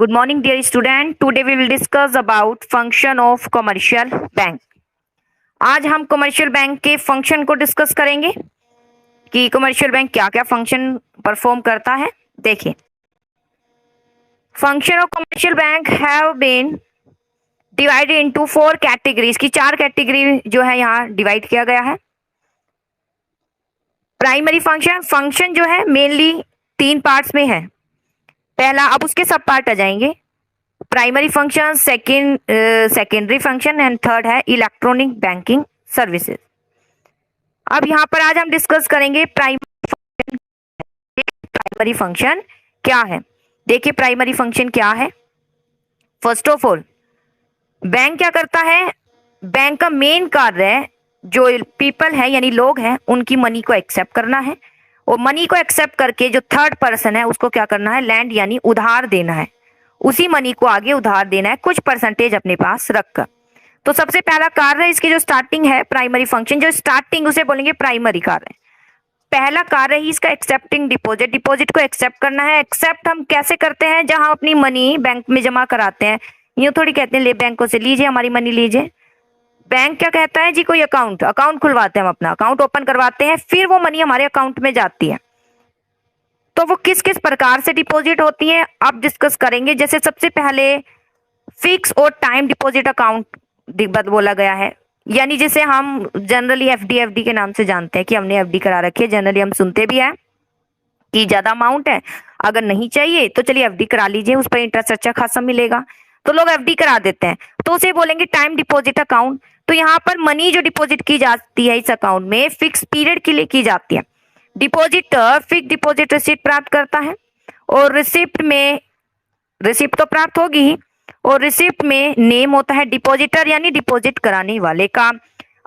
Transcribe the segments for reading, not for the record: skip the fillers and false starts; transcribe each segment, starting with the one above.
Good morning, dear student. Today we will discuss about function of commercial bank. आज हम commercial bank के function को discuss करेंगे कि कमर्शियल बैंक क्या क्या फंक्शन परफॉर्म करता है. देखिए, function of commercial bank have been divided into 4 categories की 4 कैटेगरी जो है यहाँ डिवाइड किया गया है. प्राइमरी फंक्शन जो है मेनली 3 पार्ट्स में है. पहला, अब उसके सब पार्ट आ जाएंगे. Primary function, secondary function and third है इलेक्ट्रॉनिक बैंकिंग सर्विसेज. अब यहाँ पर आज हम डिस्कस करेंगे प्राइमरी फंक्शन क्या है. देखिए, प्राइमरी फंक्शन क्या है. फर्स्ट ऑफ ऑल, बैंक क्या करता है. बैंक का मेन कार्य जो पीपल है यानी लोग हैं उनकी मनी को एक्सेप्ट करना है, और मनी को एक्सेप्ट करके जो थर्ड पर्सन है उसको क्या करना है, लैंड यानी उधार देना है. उसी मनी को आगे उधार देना है कुछ परसेंटेज अपने पास रखकर. तो सबसे पहला कार्य इसकी जो स्टार्टिंग है प्राइमरी फंक्शन, जो स्टार्टिंग उसे बोलेंगे प्राइमरी कार्य. पहला कार्य ही इसका एक्सेप्टिंग डिपॉजिट. डिपॉजिट को एक्सेप्ट करना है. एक्सेप्ट हम कैसे करते हैं, जहां अपनी मनी बैंक में जमा कराते हैं. यूं थोड़ी कहते हैं ले बैंकों से लीजिए हमारी मनी लीजिए. बैंक क्या कहता है जी, कोई अकाउंट खुलवाते हैं, हम अपना अकाउंट ओपन करवाते हैं, फिर वो मनी हमारे अकाउंट में जाती है. तो वो किस किस प्रकार से डिपॉजिट होती है अब डिस्कस करेंगे. जैसे सबसे पहले फिक्स और टाइम डिपॉजिट अकाउंट बोला गया है, यानी जिसे हम जनरली एफडी के नाम से जानते हैं कि हमने एफडी करा रखी है. जनरली हम सुनते भी है कि ज्यादा अमाउंट है, अगर नहीं चाहिए तो चलिए एफडी करा लीजिए, उस पर इंटरेस्ट अच्छा खासा मिलेगा, तो लोग एफडी करा देते हैं. तो उसे बोलेंगे टाइम डिपॉजिट अकाउंट. तो यहाँ पर मनी जो डिपॉजिट की जाती है इस अकाउंट में फिक्स पीरियड के लिए की जाती है. डिपॉजिटर फिक्स डिपॉजिट रिसिप्ट प्राप्त करता है, और रिसिप्ट तो प्राप्त होगी ही, और रिसिप्ट में नेम होता है डिपॉजिटर यानी डिपॉजिट कराने वाले का.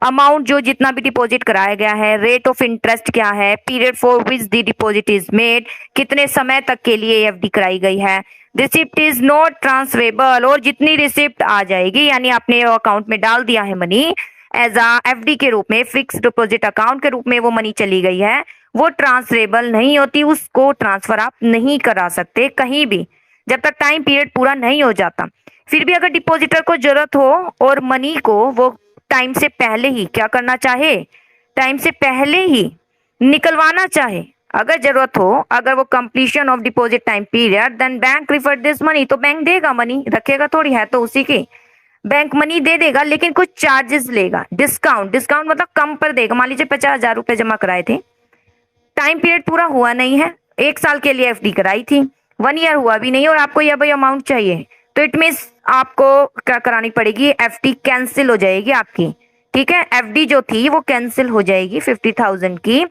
अमाउंट जो जितना भी डिपॉजिट कराया गया है, रेट ऑफ इंटरेस्ट क्या है, period for which the deposit is made, कितने समय तक के लिए एफडी कराई गई है. रिसिप्ट इज नॉट ट्रांसफरेबल, और जितनी रिसिप्ट आ जाएगी यानी आपने अकाउंट में डाल दिया है मनी एज आ एफडी के रूप में, फिक्स डिपॉजिट अकाउंट के रूप में वो मनी चली गई है, वो ट्रांसफरेबल नहीं होती. उसको ट्रांसफर आप नहीं करा सकते कहीं भी जब तक टाइम पीरियड पूरा नहीं हो जाता. फिर भी अगर डिपॉजिटर को जरूरत हो और मनी को वो टाइम से पहले ही क्या करना चाहे, टाइम से पहले ही निकलवाना चाहे, अगर जरूरत हो, अगर वो completion of deposit time period, then bank refer this money. तो बैंक देगा मनी, रखेगा थोड़ी है तो उसी की, बैंक मनी दे देगा लेकिन कुछ चार्जेस लेगा. डिस्काउंट मतलब कम पर देगा. मान लीजिए 50,000 रुपए जमा कराए थे, टाइम पीरियड पूरा हुआ नहीं है, 1 साल के लिए एफडी कराई थी, 1 ईयर हुआ भी नहीं और आपको यह भाई अमाउंट चाहिए, तो इट मीन्स आपको क्या करानी पड़ेगी, एफडी कैंसिल हो जाएगी आपकी. ठीक है, एफडी जो थी वो कैंसिल हो जाएगी 50,000 की,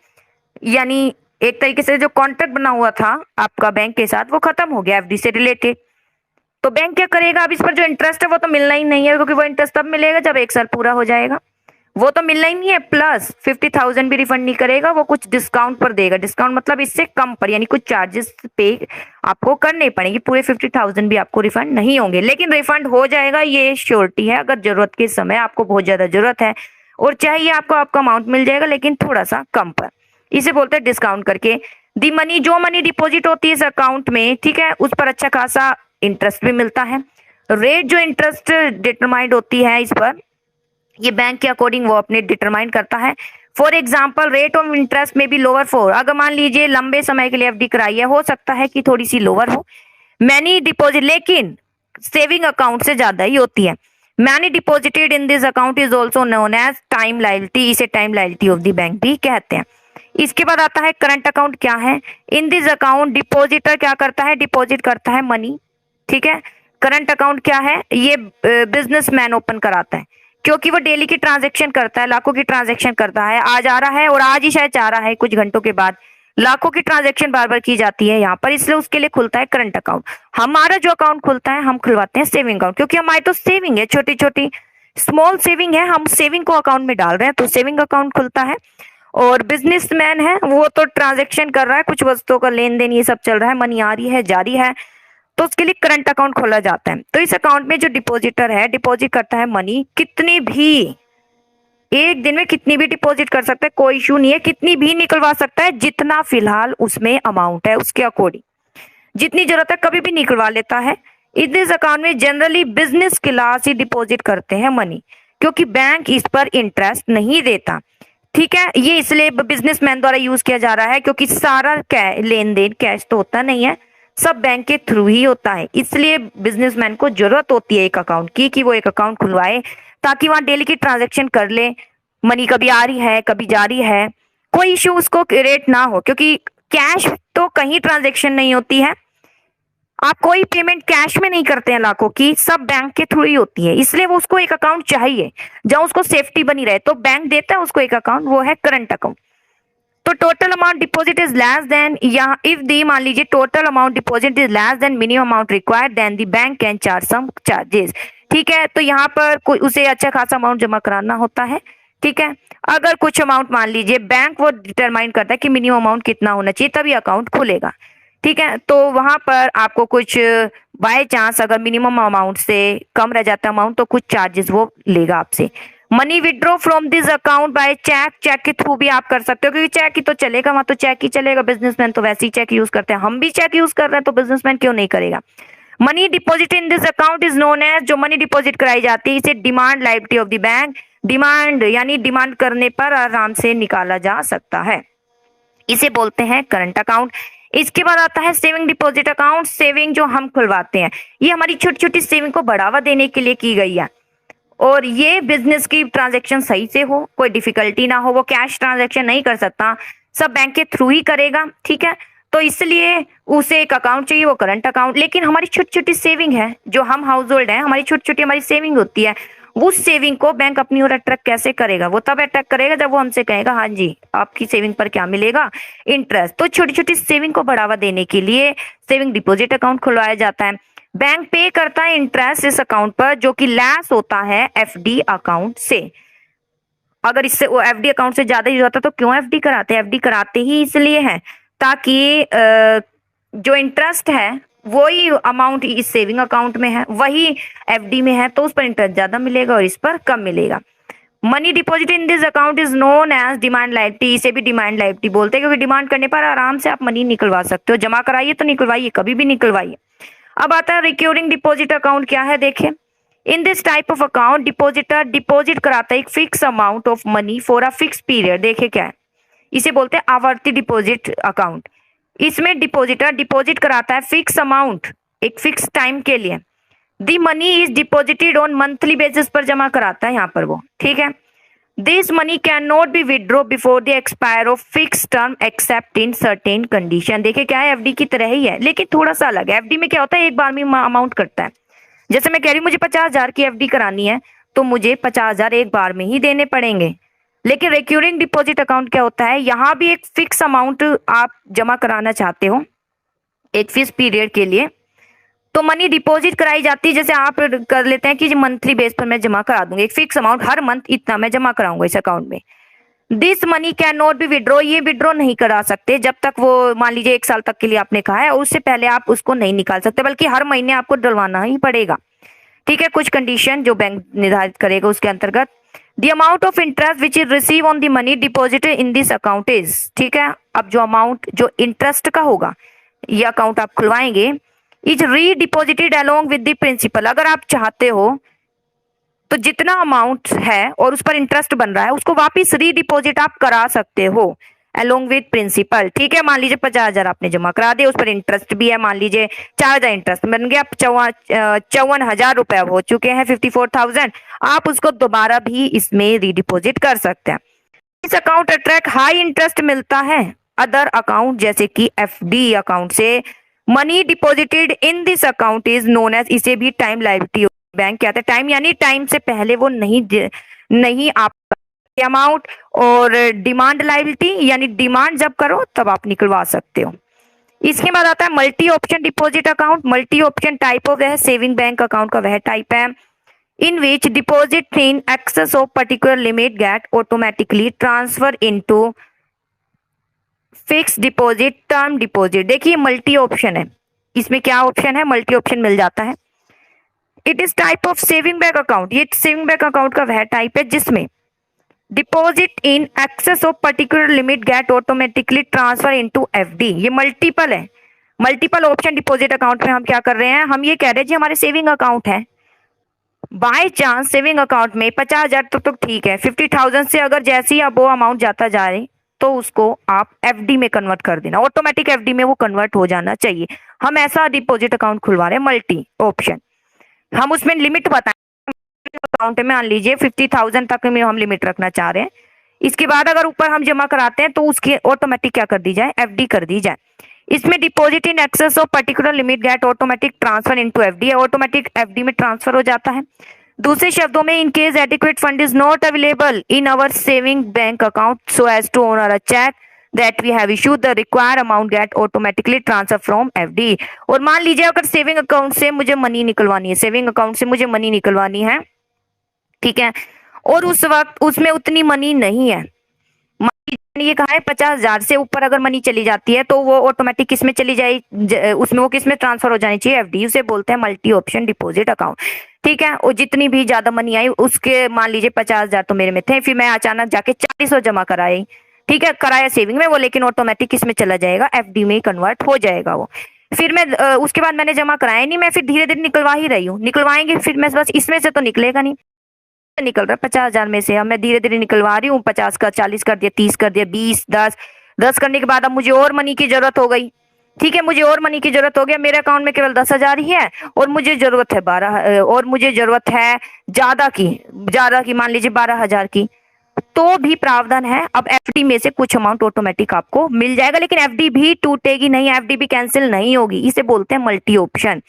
यानी एक तरीके से जो कॉन्ट्रैक्ट बना हुआ था आपका बैंक के साथ वो खत्म हो गया एफडी से रिलेटेड. तो बैंक क्या करेगा, अब इस पर जो इंटरेस्ट है वो तो मिलना ही नहीं है, क्योंकि वो इंटरेस्ट तब मिलेगा जब 1 साल पूरा हो जाएगा, वो तो मिलना ही नहीं है. प्लस 50,000 भी रिफंड नहीं करेगा, वो कुछ डिस्काउंट पर देगा. डिस्काउंट मतलब इससे कम पर, यानी कुछ चार्जेस पे आपको करने पड़ेंगे. पूरे 50,000 भी आपको रिफंड नहीं होंगे, लेकिन रिफंड हो जाएगा, ये श्योरिटी है. अगर जरूरत के समय आपको बहुत ज्यादा जरूरत है और चाहिए आपको, आपका अमाउंट मिल जाएगा लेकिन थोड़ा सा कम पर. इसे बोलते हैं डिस्काउंट करके. दी मनी, जो मनी डिपॉजिट होती है इस अकाउंट में, ठीक है, उस पर अच्छा खासा इंटरेस्ट भी मिलता है. रेट जो इंटरेस्ट डिटरमाइंड होती है इस पर, ये बैंक के अकॉर्डिंग वो अपने डिटरमाइन करता है. For example, rate of interest में भी लोअर फॉर, अगर मान लीजिए लंबे समय के लिए एफडी कराई है, हो सकता है कि थोड़ी सी लोअर हो. मैनी डिपॉजिट, लेकिन सेविंग अकाउंट से ज्यादा ही होती है. Money deposited in this account is also known as time liability. इसे time liability of the bank भी कहते हैं. इसके बाद आता है करंट अकाउंट. क्या है, इन दिस अकाउंट डिपॉजिटर क्या करता है, डिपॉजिट करता है मनी. ठीक है, करंट अकाउंट क्या है, ये बिजनेसमैन ओपन कराता है, क्योंकि वो डेली की ट्रांजैक्शन करता है, लाखों की ट्रांजैक्शन करता है. आज आ रहा है और आज ही शायद जा रहा है, कुछ घंटों के बाद लाखों की ट्रांजैक्शन बार बार की जाती है यहाँ पर, इसलिए उसके लिए खुलता है करंट अकाउंट. हमारा जो अकाउंट खुलता है हम खुलवाते हैं सेविंग अकाउंट, क्योंकि हमारी तो सेविंग है, छोटी छोटी स्मॉल सेविंग है, हम सेविंग को अकाउंट में डाल रहे हैं, तो सेविंग अकाउंट खुलता है. और बिजनेसमैन है वो तो ट्रांजेक्शन कर रहा है, कुछ वस्तुओं का लेन देन ये सब चल रहा है, मनी आ रही है जा रही है, तो उसके लिए करंट अकाउंट खोला जाता है. तो इस अकाउंट में जो डिपॉजिटर है डिपॉजिट करता है मनी, कितनी भी, एक दिन में कितनी भी डिपॉजिट कर सकता है, कोई इशू नहीं है, कितनी भी निकलवा सकता है, जितना फिलहाल उसमें अमाउंट है उसके अकॉर्डिंग, जितनी जरूरत है कभी भी निकलवा लेता है. इस दिस अकाउंट में जनरली बिजनेस क्लास ही डिपॉजिट करते हैं मनी, क्योंकि बैंक इस पर इंटरेस्ट नहीं देता। ठीक है, ये इसलिए बिजनेसमैन द्वारा यूज किया जा रहा है क्योंकि सारा लेन देन कैश तो होता नहीं है, सब बैंक के थ्रू ही होता है। इसलिए बिजनेसमैन को जरूरत होती है एक अकाउंट की, कि वो एक अकाउंट खुलवाए ताकि वहां डेली की ट्रांजेक्शन कर ले, मनी कभी आ रही है कभी जा रही है, कोई इश्यू उसको क्रिएट ना हो, क्योंकि कैश तो कहीं ट्रांजेक्शन नहीं होती है, आप कोई पेमेंट कैश में नहीं करते हैं लाखों की, सब बैंक के थ्रू ही होती है। इसलिए वो उसको एक अकाउंट चाहिए जहां उसको सेफ्टी बनी रहे, तो बैंक देता है उसको एक अकाउंट, वो है करंट अकाउंट। तो total amount deposit is less than, या इफ दी मान लीजिए total amount deposit is less than minimum amount required, then the bank can charge some charges. ठीक है, तो यहाँ पर कोई उसे अच्छा खासा अमाउंट जमा कराना होता है। ठीक है, अगर कुछ अमाउंट मान लीजिए बैंक वो डिटरमाइन करता है कि मिनिमम अमाउंट कितना होना चाहिए तभी अकाउंट खुलेगा। ठीक है, तो वहां पर आपको कुछ बाय चांस अगर मिनिमम अमाउंट से कम रह जाता है अमाउंट, तो कुछ चार्जेस वो लेगा आपसे। Money withdraw from this account by cheque, cheque के थ्रू भी आप कर सकते हो, क्योंकि चेक ही तो चलेगा, वहां तो चेक ही चलेगा, बिजनेसमैन तो वैसे ही चेक यूज करते हैं, हम भी चेक यूज कर रहे हैं, तो बिजनेसमैन क्यों नहीं करेगा। Money deposit in this account is known as, जो मनी डिपॉजिट कराई जाती है इसे demand liability of the bank, demand यानी डिमांड करने पर आराम से निकाला जा सकता है, इसे बोलते हैं करंट अकाउंट। इसके बाद आता है सेविंग डिपॉजिट अकाउंट। सेविंग जो हम खुलवाते हैं ये हमारी छोटी छोटी सेविंग को बढ़ावा देने के लिए की गई है, और ये बिजनेस की ट्रांजैक्शन सही से हो, कोई डिफिकल्टी ना हो, वो कैश ट्रांजैक्शन नहीं कर सकता, सब बैंक के थ्रू ही करेगा। ठीक है, तो इसलिए उसे एक अकाउंट चाहिए, वो करंट अकाउंट। लेकिन हमारी छोटी छोटी सेविंग है, जो हम हाउस होल्ड है, हमारी छोटी छोटी हमारी सेविंग होती है, उस सेविंग को बैंक अपनी ओर अट्रैक्ट कैसे करेगा, वो तब अट्रैक्ट करेगा जब वो हमसे कहेगा हाँ जी आपकी सेविंग पर क्या मिलेगा, इंटरेस्ट। तो छोटी छोटी सेविंग को बढ़ावा देने के लिए सेविंग डिपॉजिट अकाउंट खुलवाया जाता है। बैंक पे करता है इंटरेस्ट इस अकाउंट पर, जो कि लेस होता है एफडी अकाउंट से। अगर इससे वो एफडी अकाउंट से ज्यादा यूज होता तो क्यों एफडी कराते हैं, एफडी कराते ही इसलिए है ताकि जो इंटरेस्ट है वही अमाउंट इस सेविंग अकाउंट में है वही एफडी में है, तो उस पर इंटरेस्ट ज्यादा मिलेगा और इस पर कम मिलेगा। Money deposit in this account is known as demand liability, इसे भी डिमांड लायबिलिटी बोलते हैं, क्योंकि डिमांड करने पर आराम से आप मनी निकलवा सकते हो, जमा कराइए तो निकलवाइए, कभी भी निकलवाइए। अब आता है रिकरिंग डिपॉजिट अकाउंट क्या है, देखिए। In this type of account depositor deposit कराता है एक fix amount of money for a fix period. देखिए क्या है, इसे बोलते हैं आवर्ती डिपॉजिट अकाउंट। इसमें डिपॉजिटर डिपॉजिट कराता है फिक्स अमाउंट एक फिक्स टाइम के लिए। The money is deposited on monthly basis पर जमा कराता है यहाँ पर वो। ठीक है, this money can not be withdraw before the expire of fix term accept in certain condition. देखिए क्या है, एफडी की तरह ही है लेकिन थोड़ा सा अलग है। एफडी में क्या होता है, एक बार में अमाउंट कटता है। जैसे मैं कह रही हूँ मुझे 50,000 की एफडी करानी है तो मुझे 50,000 एक बार में ही देने पड़ेंगे। लेकिन रिकरिंग डिपॉजिट अकाउंट क्या होता है, यहाँ भी एक फिक्स अमाउंट आप जमा कराना चाहते हो एक फिक्स पीरियड के लिए, तो मनी डिपॉजिट कराई जाती है। जैसे आप कर लेते हैं कि मंथली बेस पर मैं जमा करा दूंगी एक फिक्स अमाउंट, हर मंथ इतना मैं जमा कराऊंगा इस अकाउंट में। This money can not be withdraw, ये विड्रॉ नहीं करा सकते जब तक वो मान लीजिए 1 साल तक के लिए आपने कहा है, और उससे पहले आप उसको नहीं निकाल सकते, बल्कि हर महीने आपको डलवाना ही पड़ेगा। ठीक है, कुछ कंडीशन जो बैंक निर्धारित करेगा उसके अंतर्गत। The amount of interest which is receive on the money deposited in this account is, ठीक है, अब जो अमाउंट जो इंटरेस्ट का होगा ये अकाउंट आप खुलवाएंगे, is redeposited along with the principal. अगर आप चाहते हो तो जितना अमाउंट है और उस पर इंटरेस्ट बन रहा है उसको वापस रीडिपॉजिट आप करा सकते हो अलोंग विद प्रिंसिपल। ठीक है, मान लीजिए 50,000 आपने जमा करा दिया, उस पर इंटरेस्ट भी है, मान लीजिए 4,000 इंटरेस्ट बन गया, 54,000 रुपए हो चुके हैं, 54,000, आप उसको दोबारा भी इसमें रीडिपॉजिट कर सकते हैं। इस अकाउंट अट्रैक्ट हाई इंटरेस्ट मिलता है अदर अकाउंट जैसे कि एफडी अकाउंट से। Money deposited in this account is known as, इसे भी टाइम लायबिलिटी बैंक कहते हैं। टाइम यानी टाइम से पहले वो नहीं आप अमाउंट, और डिमांड लायबिलिटी यानी डिमांड जब करो तब आप निकलवा सकते हो। इसके बाद आता है multi option deposit account. Multi option type of है सेविंग बैंक अकाउंट का वह टाइप है in which deposit in excess of particular limit get automatically transfer into fix deposit term deposit. देखिए मल्टी ऑप्शन है, इसमें क्या ऑप्शन है, multi option मिल जाता है। It is type of saving bank account, ये सेविंग बैंक अकाउंट का वह टाइप है जिसमें deposit in excess of particular limit get automatically transfer into FD. ये मल्टीपल है, मल्टीपल ऑप्शन डिपॉजिट अकाउंट में हम क्या कर रहे हैं, हम ये कह रहे हैं जी हमारे सेविंग अकाउंट है, बाय चांस सेविंग अकाउंट में 50,000 तो ठीक है, 50,000 से अगर जैसे ही अब वो अमाउंट जाता जा रहे तो उसको आप एफडी में कन्वर्ट कर देना, ऑटोमेटिक एफडी में वो कन्वर्ट हो जाना चाहिए। हम ऐसा डिपॉजिट अकाउंट खुलवा रहे हैं मल्टी ऑप्शन। हम उसमें लिमिट बताएं, अकाउंट में मान लीजिए 50,000 तक में हम लिमिट रखना चाह रहे हैं, इसके बाद अगर ऊपर हम जमा कराते हैं तो उसकी ऑटोमेटिक क्या कर दी जाए, एफडी कर दी जाए। इसमें deposit in excess of particular limit get automatic transfer into FD, automatic FD में ट्रांसफर हो जाता है। दूसरे शब्दों में, in case adequate fund is not available in our saving bank account so as to honour a cheque that we have issued, the required amount get automatically transfer from FD। और मान लीजिए अगर सेविंग अकाउंट से मुझे money निकलवानी है, saving account से मुझे money निकलवानी है, ठीक है, और उस वक्त उसमें उतनी मनी नहीं है, मैंने ये कहा है 50,000 से ऊपर अगर मनी चली जाती है तो वो ऑटोमेटिक किस में चली जाए, उसमें वो किस में ट्रांसफर हो जानी चाहिए, एफडी। उसे बोलते हैं मल्टी ऑप्शन डिपॉजिट अकाउंट, ठीक है। और जितनी भी ज्यादा मनी आई उसके, मान लीजिए 50,000 तो मेरे में थे, फिर मैं अचानक जाके 40,000 जमा कराई, ठीक है, कराया सेविंग में वो, लेकिन ऑटोमेटिक किस में चला जाएगा, एफडी में कन्वर्ट हो जाएगा वो। फिर मैं उसके बाद मैंने जमा कराया नहीं, मैं फिर धीरे धीरे निकलवा ही रही हूँ, निकलवाएंगे फिर मैं बस इसमें से तो निकलेगा नहीं, निकल रहा है 50,000 में से, अब मैं धीरे धीरे निकलवा रही हूँ, 50 का 40 कर दिया, 30 कर दिया, 20, 10 करने के बाद अब मुझे और मनी की जरूरत हो गई, ठीक है, मुझे और मनी की जरूरत हो गया, मेरे अकाउंट में केवल 10,000 ही है और मुझे जरूरत है 12, और मुझे जरूरत है ज्यादा की मान लीजिए 12,000 की, तो भी प्रावधान है, अब एफडी में से कुछ अमाउंट ऑटोमेटिक आपको मिल जाएगा, लेकिन एफडी भी टूटेगी नहीं, एफडी भी कैंसिल नहीं होगी। इसे बोलते हैं मल्टी ऑप्शन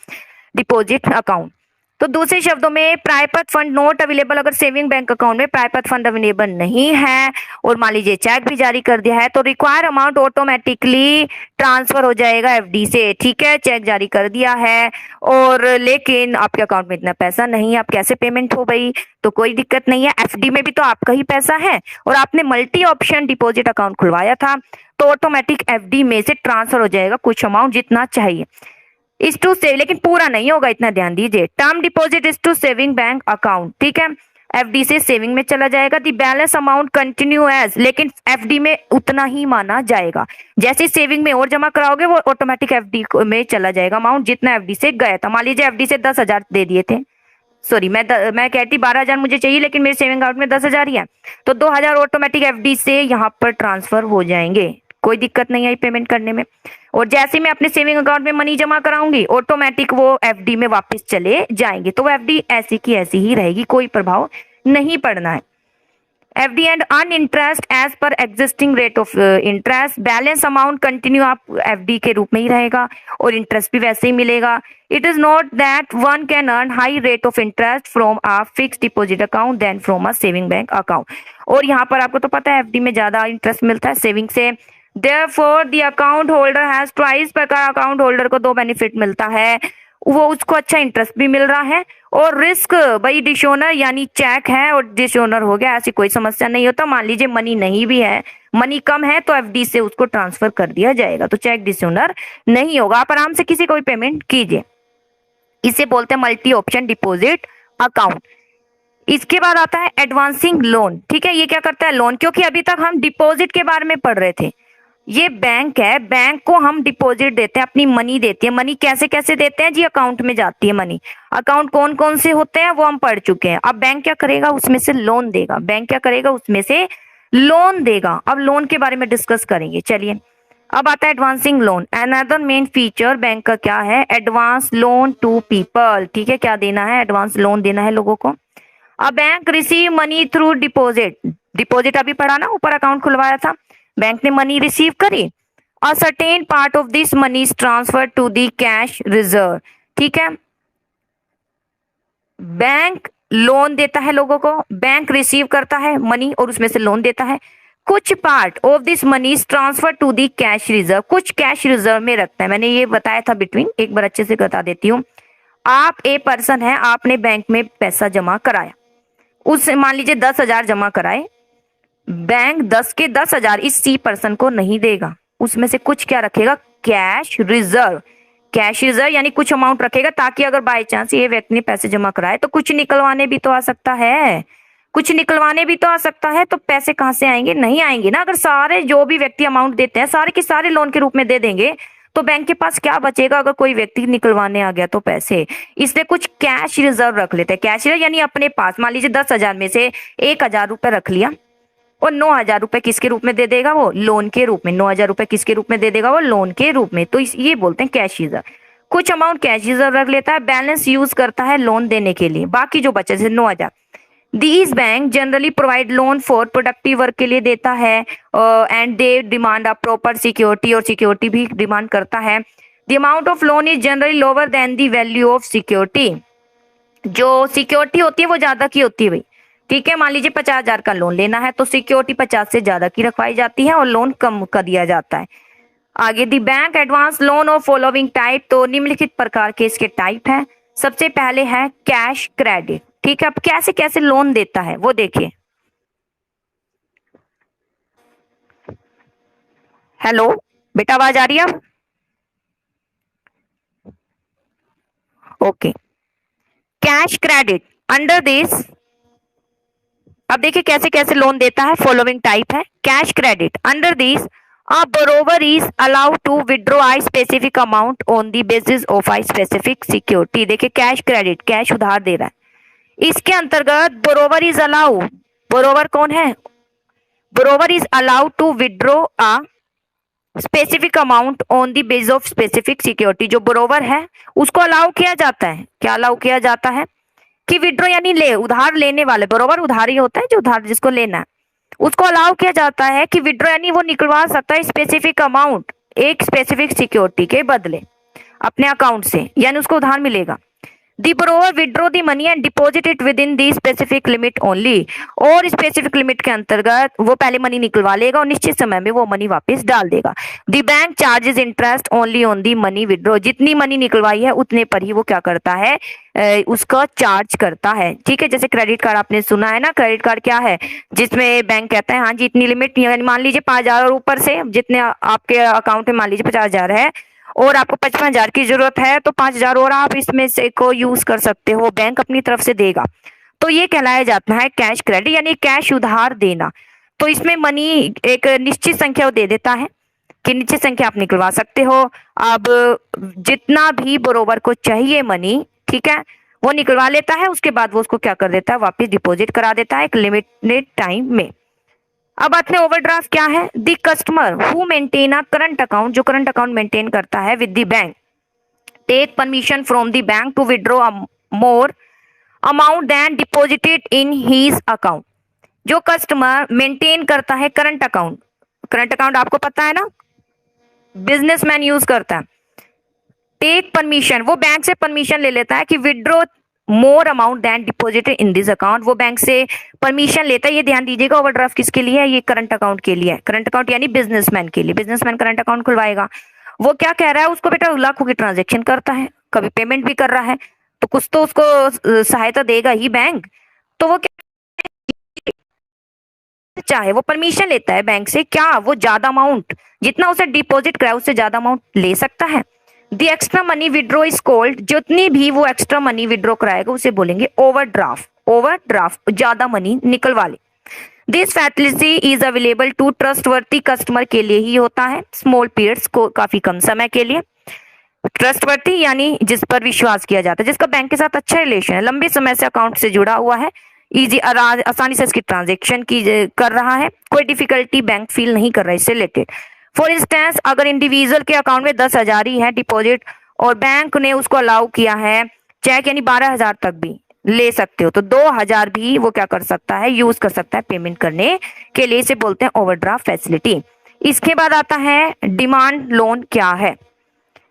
डिपॉजिट अकाउंट। तो दूसरे शब्दों में, प्रायपत फंड नॉट अवेलेबल, अगर सेविंग बैंक अकाउंट में प्रायपत फंड अवेलेबल नहीं है और मान लीजिए चेक भी जारी कर दिया है, तो रिक्वायर अमाउंट ऑटोमेटिकली ट्रांसफर हो जाएगा एफडी से, ठीक है, चेक जारी कर दिया है और लेकिन आपके अकाउंट में इतना पैसा नहीं है, आप कैसे पेमेंट हो गई, तो कोई दिक्कत नहीं है, एफडी में भी तो आपका ही पैसा है और आपने मल्टी ऑप्शन डिपॉजिट अकाउंट खुलवाया था, तो ऑटोमेटिक एफडी में से ट्रांसफर हो जाएगा कुछ अमाउंट जितना चाहिए, इज टू सेव, लेकिन पूरा नहीं होगा, इतना ध्यान दीजिए। Term deposit is to saving bank account, ठीक है, एफडी से सेविंग में चला जाएगा, the balance amount continue as, लेकिन एफडी में उतना ही माना जाएगा, जैसे सेविंग में और जमा कराओगे वो ऑटोमेटिक एफडी में चला जाएगा अमाउंट जितना एफडी से गया था। मान लीजिए एफडी से 10,000 दे दिए थे, सॉरी मैं कहती 12,000 मुझे चाहिए, लेकिन मेरे सेविंग अकाउंट में 10,000 ही है, तो 2,000 ऑटोमेटिक एफडी से यहाँ पर ट्रांसफर हो जाएंगे, कोई दिक्कत नहीं आई पेमेंट करने में। और जैसे मैं अपने सेविंग अकाउंट में मनी जमा कराऊंगी ऑटोमेटिक वो एफडी में वापस चले जाएंगे, तो वो एफडी ऐसी की ऐसी ही रहेगी, कोई प्रभाव नहीं पड़ना है। FD and an interest as per existing rate of interest, balance amount continue आप एफडी के रूप में ही रहेगा और इंटरेस्ट भी वैसे ही मिलेगा। It is not that one can earn high rate of interest from a fixed deposit account than from a saving bank account, और यहाँ पर आपको तो पता है एफडी में ज्यादा इंटरेस्ट मिलता है सेविंग से। Therefore, the account holder has twice, प्रकार अकाउंट होल्डर को 2 बेनिफिट मिलता है, वो उसको अच्छा इंटरेस्ट भी मिल रहा है और रिस्क भाई डिसओनर यानी चेक है और डिसओनर हो गया, ऐसी कोई समस्या नहीं होता। मान लीजिए मनी नहीं भी है, मनी कम है, तो एफडी से उसको ट्रांसफर कर दिया जाएगा, तो चेक डिसओनर नहीं होगा, आप आराम से किसी को भी पेमेंट कीजिए। इसे बोलते हैं मल्टी ऑप्शन डिपॉजिट अकाउंट। इसके बाद आता है एडवांसिंग लोन, ठीक है, ये क्या करता है लोन, क्योंकि अभी तक हम डिपॉजिट के बारे में पढ़ रहे थे, ये बैंक है, बैंक को हम डिपॉजिट देते हैं, अपनी मनी देती है, मनी कैसे कैसे देते हैं जी, अकाउंट में जाती है मनी, अकाउंट कौन कौन से होते हैं वो हम पढ़ चुके हैं। अब बैंक क्या करेगा, उसमें से लोन देगा, बैंक क्या करेगा, उसमें से लोन देगा। अब लोन के बारे में डिस्कस करेंगे, चलिए। अब आता है advancing loan. Another main feature bank का क्या है, एडवांस लोन टू पीपल, ठीक है, क्या देना है, एडवांस लोन देना है लोगों को। अब bank receive money through deposit, deposit अभी पढ़ा ना, ऊपर अकाउंट खुलवाया था, बैंक ने मनी रिसीव करी, a certain part of this money is transfer to the cash reserve, ठीक है, बैंक लोन देता है लोगों को, बैंक रिसीव करता है मनी और उसमें से लोन देता है, कुछ part of this money is transfer to the cash reserve, कुछ कैश रिजर्व में रखता है, मैंने ये बताया था बिटवीन, एक बार अच्छे से बता देती हूँ। आप ए पर्सन है, आपने बैंक में पैसा जमा कराया, उस मान लीजिए 10,000 जमा कराए, बैंक 10 के 10,000 इस सी पर्सन को नहीं देगा, उसमें से कुछ क्या रखेगा, कैश रिजर्व, कैश रिजर्व यानी कुछ अमाउंट रखेगा, ताकि अगर बाय चांस ये व्यक्ति ने पैसे जमा कराए तो कुछ निकलवाने भी तो आ सकता है, कुछ निकलवाने भी तो आ सकता है, तो पैसे कहाँ से आएंगे, नहीं आएंगे ना, अगर सारे जो भी व्यक्ति अमाउंट देते हैं सारे के सारे लोन के रूप में दे देंगे तो बैंक के पास क्या बचेगा अगर कोई व्यक्ति निकलवाने आ गया तो पैसे, इसलिए कुछ कैश रिजर्व रख लेते हैं। कैश रिजर्व यानी अपने पास, मान लीजिए 10,000 में से 1,000 रुपए रख लिया और 9,000 रुपए किसके रूप में दे देगा वो, लोन के रूप में। 9,000 रुपए किसके रूप में दे देगा वो, लोन के रूप में। तो ये बोलते हैं कैश रिजर्व। कुछ अमाउंट कैश रिजर्व रख लेता है, बैलेंस यूज करता है लोन देने के लिए, बाकी जो बचे जैसे 9,000। These bank generally provide loan for productive work के लिए देता है and they demand a proper security, और सिक्योरिटी भी डिमांड करता है। The amount of loan is generally lower than the value of security. जो सिक्योरिटी होती है वो ज्यादा की होती है भाई, ठीक है। मान लीजिए 50,000 का लोन लेना है तो सिक्योरिटी 50 से ज्यादा की रखवाई जाती है और लोन कम कर दिया जाता है। आगे the bank advance loan of following type, तो निम्नलिखित प्रकार के इसके टाइप है। सबसे पहले है कैश क्रेडिट, ठीक है। अब कैसे कैसे लोन देता है वो देखिए। हेलो बेटा, आवाज आ रही है? Okay, cash credit under this, अब देखिए कैसे कैसे लोन देता है। फॉलोइंग टाइप है cash credit under this, a borrower is allowed to withdraw a specific amount on the basis of a specific security। देखिए कैश क्रेडिट, कैश उधार दे रहा है, इसके अंतर्गत borrower is allowed, borrower कौन है, borrower is allowed to withdraw a specific amount on the base of specific security. जो borrower है उसको अलाउ किया जाता है, क्या अलाउ किया जाता है कि विड्रॉ यानी ले, उधार लेने वाले, बरोबर उधारी होता है जो उधार जिसको लेना है, उसको अलाउ किया जाता है कि विड्रॉ यानी वो निकलवा सकता है स्पेसिफिक अमाउंट एक स्पेसिफिक सिक्योरिटी के बदले अपने अकाउंट से, यानी उसको उधार मिलेगा। दी borrower withdraw the money and deposit it within the specific limit only, और स्पेसिफिक लिमिट के अंतर्गत वो पहले मनी निकलवा लेगा और निश्चित समय में वो मनी वापस डाल देगा। The bank charges interest only on the money withdraw, जितनी मनी निकलवाई है उतने पर ही वो क्या करता है, उसका चार्ज करता है, ठीक है। जैसे क्रेडिट कार्ड आपने सुना है ना, क्रेडिट कार्ड क्या है जिसमें बैंक कहता है हाँ जी इतनी लिमिट, मान लीजिए 5,000 और ऊपर से जितने आपके अकाउंट में मान लीजिए 50,000 है और आपको 55,000 की जरूरत है तो 5,000 और आप इसमें से को यूज कर सकते हो, बैंक अपनी तरफ से देगा। तो ये कहलाया जाता है कैश क्रेडिट, यानी कैश उधार देना। तो इसमें मनी एक निश्चित संख्या दे देता है कि निश्चित संख्या आप निकलवा सकते हो। अब जितना भी बरोबर को चाहिए मनी, ठीक है, वो निकलवा लेता है, उसके बाद वो उसको क्या कर देता है, वापस डिपॉजिट करा देता है एक लिमिटेड टाइम में। अब आते हैं ओवरड्राफ्ट क्या है। The customer who maintain a current account, जो करंट अकाउंट मेंटेन करता है with the bank, take permission from the bank to withdraw more amount than deposited in his account. जो कस्टमर मेंटेन करता है करंट अकाउंट, करंट अकाउंट आपको पता है ना बिजनेसमैन यूज करता है, टेक परमिशन, वो बैंक से परमिशन ले लेता है कि withdraw more amount than deposited in this account, वो बैंक से परमिशन लेता है। ये ध्यान दीजिएगा ओवरड्राफ्ट किसके लिए है, ये करंट अकाउंट के लिए है। करंट अकाउंट यानी बिजनेसमैन के लिए, बिजनेसमैन करंट अकाउंट खुलवाएगा। वो क्या कह रहा है, उसको बेटा लाखों की ट्रांजेक्शन करता है, कभी पेमेंट भी कर रहा है, तो कुछ तो उसको सहायता देगा ही बैंक। तो वो चाहे वो परमिशन लेता है बैंक से, क्या वो ज्यादा अमाउंट जितना उसे डिपॉजिट कराया उससे ज्यादा अमाउंट ले सकता है। The extra money withdraw is called, जितनी भी वो एक्स्ट्रा मनी विड्रॉ कराएगा उसे बोलेंगे ओवरड्राफ्ट। ओवरड्राफ्ट ज्यादा मनी निकलवा ले। This facility is available to trustworthy customer के लिए ही होता है, स्मॉल पीरियड्स को, काफी कम समय के लिए। ट्रस्टवर्दी यानी जिस पर विश्वास किया जाता है, जिसका बैंक के साथ अच्छा रिलेशन है, लंबे समय से अकाउंट से जुड़ा हुआ है, इजी आसानी से इसकी ट्रांजेक्शन की कर रहा है, कोई डिफिकल्टी बैंक फील नहीं कर रहा है इससे रिलेटेड। फॉर इंस्टेंस अगर इंडिविजुअल के अकाउंट में 10,000 ही है डिपॉजिट और बैंक ने उसको अलाउ किया है चेक यानी 12,000 तक भी ले सकते हो, तो 2,000 भी वो क्या कर सकता है, यूज कर सकता है पेमेंट करने के लिए, इसे बोलते हैं ओवरड्राफ्ट फैसिलिटी। इसके बाद आता है डिमांड लोन क्या है।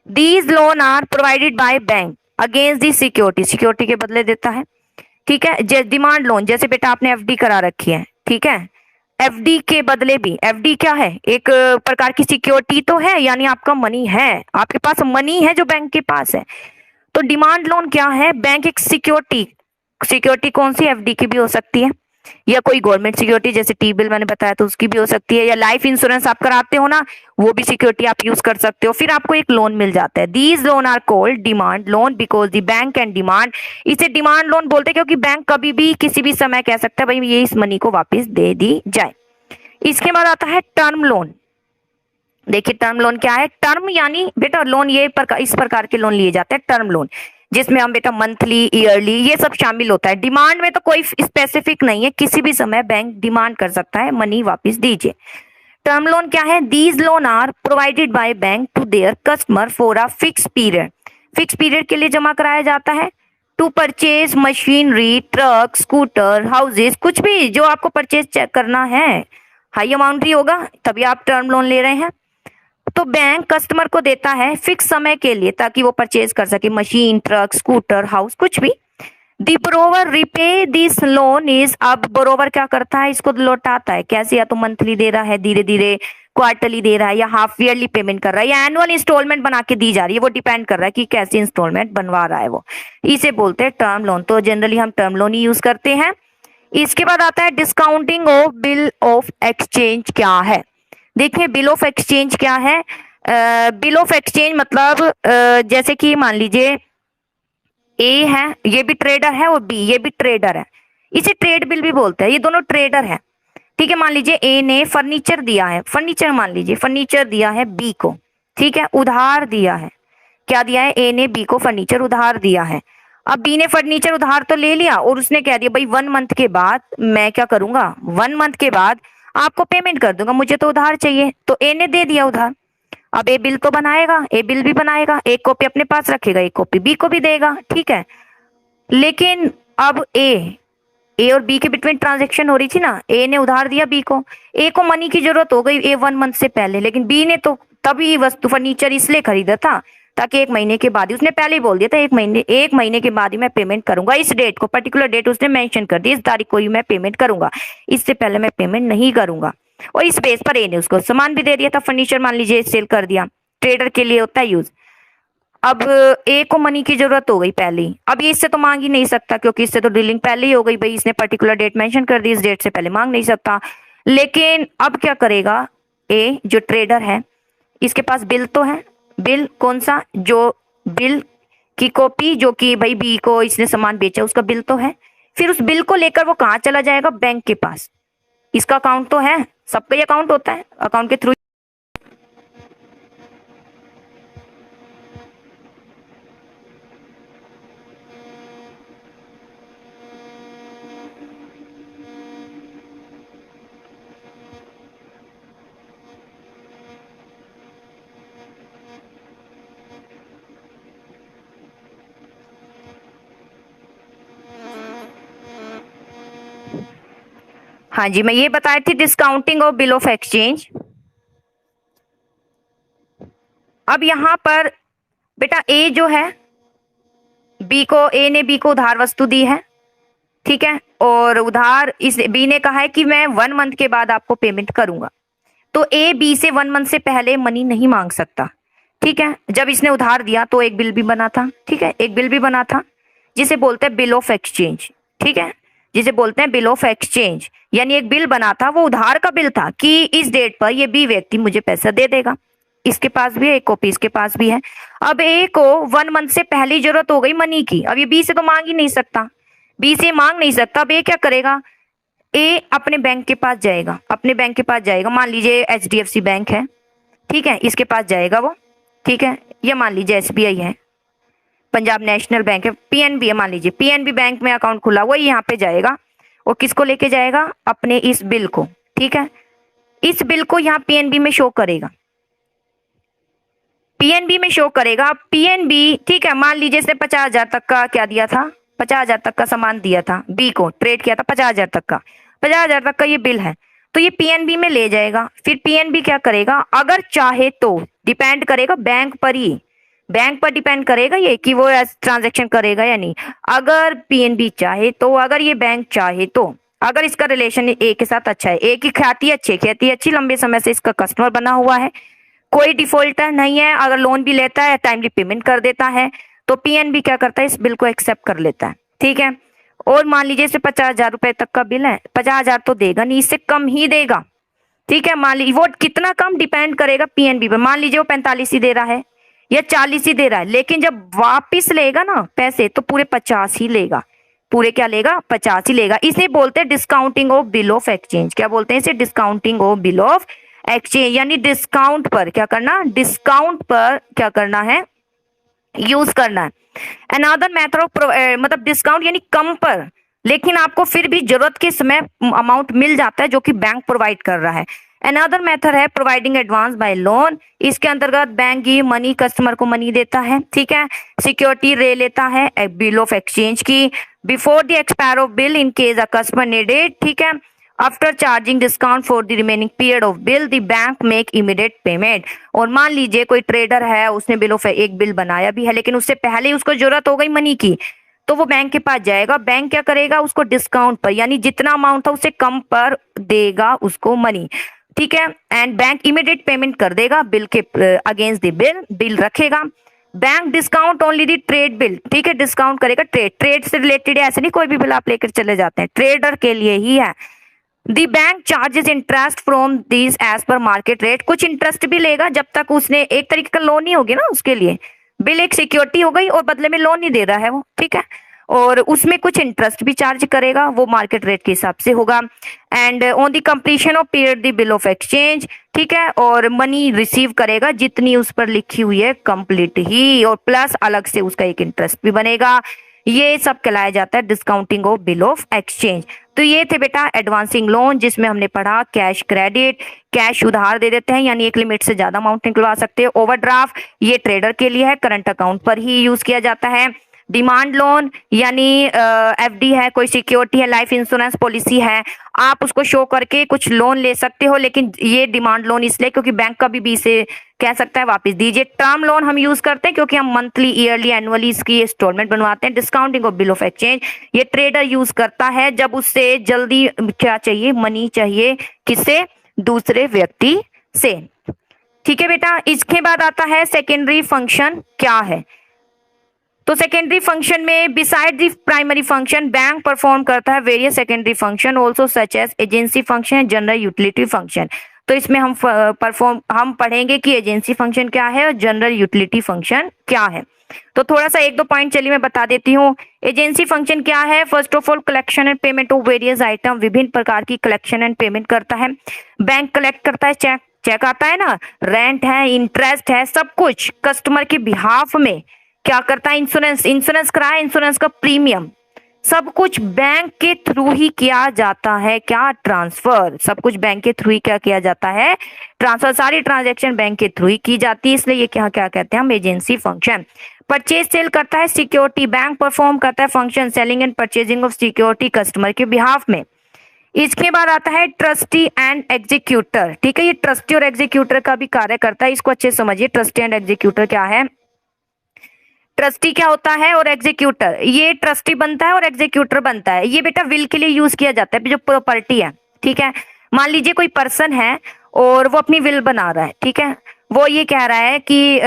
These loan are provided by bank against the security, security के बदले देता है, ठीक है। डिमांड लोन जैसे बेटा आपने एफडी करा रखी है, ठीक है, एफडी के बदले भी, एफडी क्या है, एक प्रकार की सिक्योरिटी तो है, यानी आपका मनी है, आपके पास मनी है जो बैंक के पास है। तो डिमांड लोन क्या है, बैंक एक सिक्योरिटी, सिक्योरिटी कौन सी, एफडी की भी हो सकती है या कोई गवर्नमेंट सिक्योरिटी जैसे टी बिल मैंने बताया तो उसकी भी हो सकती है, या लाइफ इंश्योरेंस आप कराते हो ना वो भी सिक्योरिटी आप यूज कर सकते हो, फिर आपको एक लोन मिल जाता है। These loan are called demand loan because the bank can demand, इसे डिमांड लोन बोलते हैं क्योंकि बैंक कभी भी किसी भी समय कह सकता है भाई ये इस मनी को वापस दे दी जाए। इसके बाद आता है टर्म लोन। देखिए टर्म लोन क्या है, टर्म यानी बेटा लोन ये इस प्रकार के लोन लिए जाते हैं टर्म लोन, जिसमें हम बेटा मंथली ईयरली ये सब शामिल होता है। डिमांड में तो कोई स्पेसिफिक नहीं है, किसी भी समय बैंक डिमांड कर सकता है मनी वापस दीजिए। टर्म लोन क्या है, these loan are provided by bank to their customer for a fix period, fix period के लिए जमा कराया जाता है। To purchase machinery, truck, scooter, houses, कुछ भी जो आपको परचेज चेक करना है, हाई अमाउंट ही होगा तभी आप टर्म लोन ले रहे हैं। तो बैंक कस्टमर को देता है फिक्स समय के लिए ताकि वो परचेज कर सके मशीन, ट्रक, स्कूटर, हाउस, कुछ भी। The borrower repay this loan is, अब बोरोवर क्या करता है, इसको लौटाता है कैसे, या तो मंथली दे रहा है धीरे धीरे, क्वार्टरली दे रहा है, या हाफ ईयरली पेमेंट कर रहा है, या एनुअल इंस्टॉलमेंट बना के दी जा रही है, वो डिपेंड कर रहा है कि कैसी इंस्टॉलमेंट बनवा रहा है वो। इसे बोलते हैं टर्म लोन। तो जनरली हम टर्म लोन ही यूज करते हैं। इसके बाद आता है discounting of bill of exchange क्या है। देखिए बिल ऑफ एक्सचेंज क्या है, बिल ऑफ एक्सचेंज मतलब जैसे कि मान लीजिए ए है, ये भी ट्रेडर है, और बी ये भी ट्रेडर है, इसे ट्रेड बिल भी बोलते हैं, ये दोनों ट्रेडर है। ठीक है, मान लीजिए ए ने फर्नीचर दिया है, फर्नीचर मान लीजिए फर्नीचर दिया है बी को, ठीक है, उधार दिया है, क्या दिया है, ए ने बी को फर्नीचर उधार दिया है। अब बी ने फर्नीचर उधार तो ले लिया और उसने कह दिया भाई 1 मंथ के बाद मैं क्या करूंगा, 1 मंथ के बाद आपको पेमेंट कर दूंगा, मुझे तो उधार चाहिए। तो ए ने दे दिया उधार। अब ए बिल तो बनाएगा, ए बिल भी बनाएगा, एक कॉपी अपने पास रखेगा, एक कॉपी बी को भी देगा, ठीक है। लेकिन अब ए और बी के बिटवीन ट्रांजेक्शन हो रही थी ना, ए ने उधार दिया बी को, ए को मनी की जरूरत हो गई ए 1 मंथ से पहले, लेकिन बी ने तो तभी वस्तु फर्नीचर इसलिए खरीदा था ताकि 1 महीने के बाद ही, उसने पहले ही बोल दिया था 1 महीने के बाद ही मैं पेमेंट करूंगा, इस डेट को पर्टिकुलर डेट उसने मेंशन कर दी, इस तारीख को ही मैं पेमेंट करूंगा, इससे पहले मैं पेमेंट नहीं करूंगा। और इस बेस पर ए ने उसको सामान भी दे दिया था, फर्नीचर मान लीजिए सेल कर दिया, ट्रेडर के लिए होता है यूज। अब ए को मनी की जरूरत हो गई पहले ही, अब ये इससे तो मांग ही नहीं सकता क्योंकि इससे तो डीलिंग पहले ही हो गई, भाई इसने पर्टिकुलर डेट मेंशन कर दी, इस डेट से पहले मांग नहीं सकता। लेकिन अब क्या करेगा, ए जो ट्रेडर है इसके पास बिल तो है, बिल कौन सा, जो बिल की कॉपी जो कि भाई बी को इसने सामान बेचा उसका बिल तो है। फिर उस बिल को लेकर वो कहाँ चला जाएगा, बैंक के पास, इसका अकाउंट तो है, सबका ही अकाउंट होता है, अकाउंट के थ्रू। हाँ जी, मैं ये बताई थी discounting of bill of exchange. अब यहां पर बेटा ए जो है बी को, ए ने बी को उधार वस्तु दी है, ठीक है, और उधार इस बी ने कहा है कि मैं 1 मंथ के बाद आपको पेमेंट करूंगा। तो ए बी से 1 मंथ से पहले मनी नहीं मांग सकता, ठीक है। जब इसने उधार दिया तो एक बिल भी बना था, ठीक है, एक बिल भी बना था जिसे बोलते हैं बिल ऑफ एक्सचेंज, ठीक है, जिसे बोलते हैं बिल ऑफ एक्सचेंज, यानी एक बिल बना था, वो उधार का बिल था कि इस डेट पर ये बी व्यक्ति मुझे पैसा दे देगा, इसके पास भी है एक कॉपी, इसके पास भी है। अब ए को 1 मंथ से पहले जरूरत हो गई मनी की, अब ये बी से तो मांग ही नहीं सकता, बी से मांग नहीं सकता, अब ए क्या करेगा, ए अपने बैंक के पास जाएगा, अपने बैंक के पास जाएगा, मान लीजिए HDFC बैंक है, ठीक है, इसके पास जाएगा वो, ठीक है, या मान लीजिए SBI है, पंजाब नेशनल बैंक है, PNB है, मान लीजिए PNB बैंक में अकाउंट खुला, वो यहाँ पे जाएगा, वो किसको लेके जाएगा, अपने इस बिल को, ठीक है, इस बिल को यहाँ PNB में शो करेगा, PNB में शो करेगा। PNB, ठीक है, मान लीजिए इसने 50,000 तक का क्या दिया था, 50,000 तक का सामान दिया था, बी को ट्रेड किया था 50,000 तक का, 50,000 तक का ये बिल है, तो ये PNB में ले जाएगा। फिर PNB क्या करेगा, अगर चाहे तो, डिपेंड करेगा बैंक पर ही, बैंक पर डिपेंड करेगा ये कि वो ट्रांजेक्शन करेगा या नहीं। अगर PNB चाहे तो, अगर ये बैंक चाहे तो, अगर इसका रिलेशन ए के साथ अच्छा है, ए की ख्याति अच्छी, लंबे समय से इसका कस्टमर बना हुआ है, कोई डिफॉल्टर नहीं है, अगर लोन भी लेता है टाइमली पेमेंट कर देता है, तो PNB क्या करता है, इस बिल को एक्सेप्ट कर लेता है, ठीक है। और मान लीजिए इसे 50,000 रुपए तक का बिल है, 50,000 तो देगा नहीं, इससे कम ही देगा, ठीक है। मान लीजिए वो कितना कम डिपेंड करेगा PNB पर, मान लीजिए वो 45 ही दे रहा है या 40 ही दे रहा है, लेकिन जब वापिस लेगा ना पैसे तो पूरे 50 ही लेगा, पूरे क्या लेगा, 50 ही लेगा। इसे बोलते हैं discounting of bill of exchange, क्या बोलते हैं इसे, discounting of bill of exchange यानी डिस्काउंट पर क्या करना, डिस्काउंट पर क्या करना है, यूज करना है। अनदर मेथड ऑफ मतलब डिस्काउंट यानी कम पर, लेकिन आपको फिर भी जरूरत के समय अमाउंट मिल जाता है जो कि बैंक प्रोवाइड कर रहा है। अनदर मेथड है प्रोवाइडिंग एडवांस बाय लोन। इसके अंतर्गत बैंक की मनी, कस्टमर को मनी देता है, ठीक है, सिक्योरिटी ले लेता है बिल ऑफ एक्सचेंज की before the expire of bill in case a customer needed, ठीक है। After charging discount for the remaining period of bill the bank make immediate payment. और मान लीजिए कोई ट्रेडर है, उसने बिल ऑफ एक बिल बनाया भी है, लेकिन उससे पहले ही उसको जरूरत हो गई मनी की, तो वो बैंक के पास जाएगा, बैंक क्या करेगा, उसको डिस्काउंट पर यानी जितना अमाउंट था उससे कम पर देगा उसको मनी, ठीक है। एंड बैंक इमीडिएट पेमेंट कर देगा बिल के अगेंस्ट द बिल, बिल रखेगा। Bank discount only the trade bill, ठीक है, डिस्काउंट करेगा ट्रेड, ट्रेड से रिलेटेड है, ऐसे नहीं कोई भी बिल आप लेकर चले जाते हैं, ट्रेडर के लिए ही है। The bank charges interest from this as per market rate, कुछ इंटरेस्ट भी लेगा जब तक उसने, एक तरीके का लोन ही होगी ना उसके लिए, बिल एक सिक्योरिटी हो गई और बदले में लोन ही दे रहा है वो, ठीक है, और उसमें कुछ इंटरेस्ट भी चार्ज करेगा, वो मार्केट रेट के हिसाब से होगा। And on the completion of period the bill of exchange, ठीक है, और मनी रिसीव करेगा जितनी उस पर लिखी हुई है कंप्लीट ही, और प्लस अलग से उसका एक इंटरेस्ट भी बनेगा। ये सब कहलाया जाता है discounting of bill of exchange. तो ये थे बेटा एडवांसिंग लोन, जिसमें हमने पढ़ा कैश क्रेडिट, कैश उधार दे देते हैं यानी एक लिमिट से ज्यादा अमाउंट निकलवा सकते हैं। ओवरड्राफ्ट ये ट्रेडर के लिए है, करंट अकाउंट पर ही यूज किया जाता है। डिमांड लोन यानी एफडी है, कोई सिक्योरिटी है, लाइफ इंश्योरेंस पॉलिसी है, आप उसको शो करके कुछ लोन ले सकते हो, लेकिन ये डिमांड लोन इसलिए क्योंकि बैंक कभी भी इसे कह सकता है वापस दीजिए। टर्म लोन हम यूज करते हैं क्योंकि हम मंथली, ईयरली, एनुअली इसकी इंस्टॉलमेंट बनवाते हैं। Discounting of bill of exchange ये ट्रेडर यूज करता है जब उससे जल्दी क्या चाहिए, मनी चाहिए, किससे, दूसरे व्यक्ति से, ठीक है बेटा। इसके बाद आता है सेकेंडरी फंक्शन क्या है। तो सेकेंडरी फंक्शन में beside the primary function bank perform करता है various secondary function also such as agency function, general utility function. तो इसमें हम पढ़ेंगे कि एजेंसी फंक्शन क्या है और जनरल यूटिलिटी फंक्शन क्या है। तो थोड़ा सा एक दो पॉइंट चलिए मैं बता देती हूँ। एजेंसी फंक्शन क्या है, first of all collection and payment of various item, विभिन्न प्रकार की कलेक्शन एंड पेमेंट करता है। बैंक कलेक्ट करता है, चेक, चेक आता है ना, रेंट है, इंटरेस्ट है, सब कुछ कस्टमर के बिहाफ में क्या करता है, इंश्योरेंस, इंश्योरेंस कराया, इंश्योरेंस का प्रीमियम, सब कुछ बैंक के थ्रू ही किया जाता है। क्या, ट्रांसफर, सब कुछ बैंक के थ्रू ही क्या किया जाता है, ट्रांसफर, सारी ट्रांजैक्शन बैंक के थ्रू ही की जाती है, इसलिए ये क्या क्या कहते हैं हम, एजेंसी फंक्शन। परचेज सेल करता है, सिक्योरिटी, बैंक परफॉर्म करता है function selling and purchasing of security customer के बिहाफ में। इसके बाद आता है ट्रस्टी एंड एग्जीक्यूटर, ठीक है, ये ट्रस्टी और एग्जीक्यूटर का भी कार्य करता है, इसको अच्छे से समझिए। ट्रस्टी एंड एग्जीक्यूटर क्या है, ट्रस्टी क्या होता है और एग्जीक्यूटर, ये ट्रस्टी बनता है और एग्जीक्यूटर बनता है। ये बेटा विल के लिए यूज किया जाता है, जो प्रॉपर्टी है, ठीक है। मान लीजिए कोई पर्सन है और वो अपनी विल बना रहा है, ठीक है, वो ये कह रहा है कि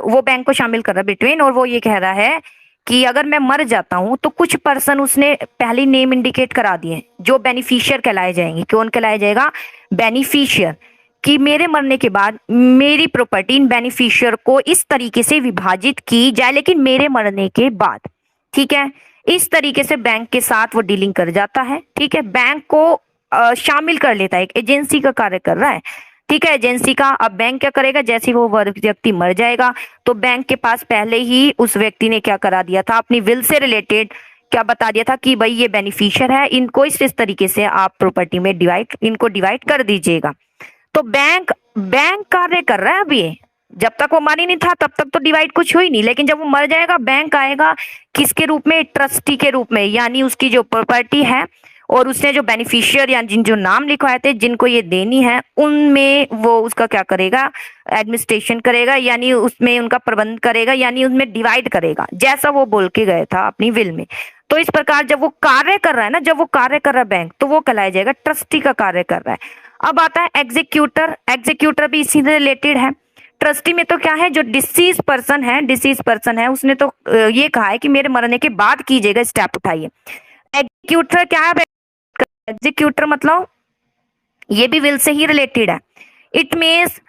वो बैंक को शामिल कर रहा है बिटवीन, और वो ये कह रहा है कि अगर मैं मर जाता हूं तो कुछ पर्सन उसने पहले नेम इंडिकेट करा दिए जो बेनिफिशियर कहलाए जाएंगे। कौन कहलाया जाएगा, बेनिफिशियर, कि मेरे मरने के बाद मेरी प्रॉपर्टी इन बेनिफिशियर को इस तरीके से विभाजित की जाए, लेकिन मेरे मरने के बाद, ठीक है। इस तरीके से बैंक के साथ वो डीलिंग कर जाता है, ठीक है, बैंक को शामिल कर लेता है, एक एजेंसी का कार्य कर रहा है, ठीक है, एजेंसी का। अब बैंक क्या करेगा, जैसे वो व्यक्ति मर जाएगा तो बैंक के पास पहले ही उस व्यक्ति ने क्या करा दिया था, अपनी विल से रिलेटेड क्या बता दिया था कि भाई ये बेनिफिशियर है, इनको इस तरीके से आप प्रॉपर्टी में इनको डिवाइड कर दीजिएगा। तो बैंक कार्य कर रहा है अभी, जब तक वो मर ही नहीं था तब तक तो डिवाइड कुछ हुई नहीं, लेकिन जब वो मर जाएगा बैंक आएगा किसके रूप में, ट्रस्टी के रूप में, यानी उसकी जो प्रॉपर्टी है और उसने जो बेनिफिशियर या जिन जो नाम लिखवाए थे जिनको ये देनी है, उनमें वो उसका क्या करेगा, एडमिनिस्ट्रेशन करेगा, यानी उसमें उनका प्रबंध करेगा, यानी उसमें डिवाइड करेगा जैसा वो बोल के गए था अपनी विल में। तो इस प्रकार जब वो कार्य कर रहा है ना, जब वो कार्य कर रहा है बैंक, तो वो कहलाया जाएगा ट्रस्टी का कार्य कर रहा है। अब आता है एग्जीक्यूटर, एग्जीक्यूटर भी इसी से रिलेटेड है। ट्रस्टी में तो क्या है, जो डिसीज पर्सन है उसने तो ये कहा है कि मेरे मरने के बाद कीजिएगा, स्टेप उठाइए। एग्जीक्यूटर क्या है, एग्जीक्यूटर मतलब ये भी विल से ही रिलेटेड है। It means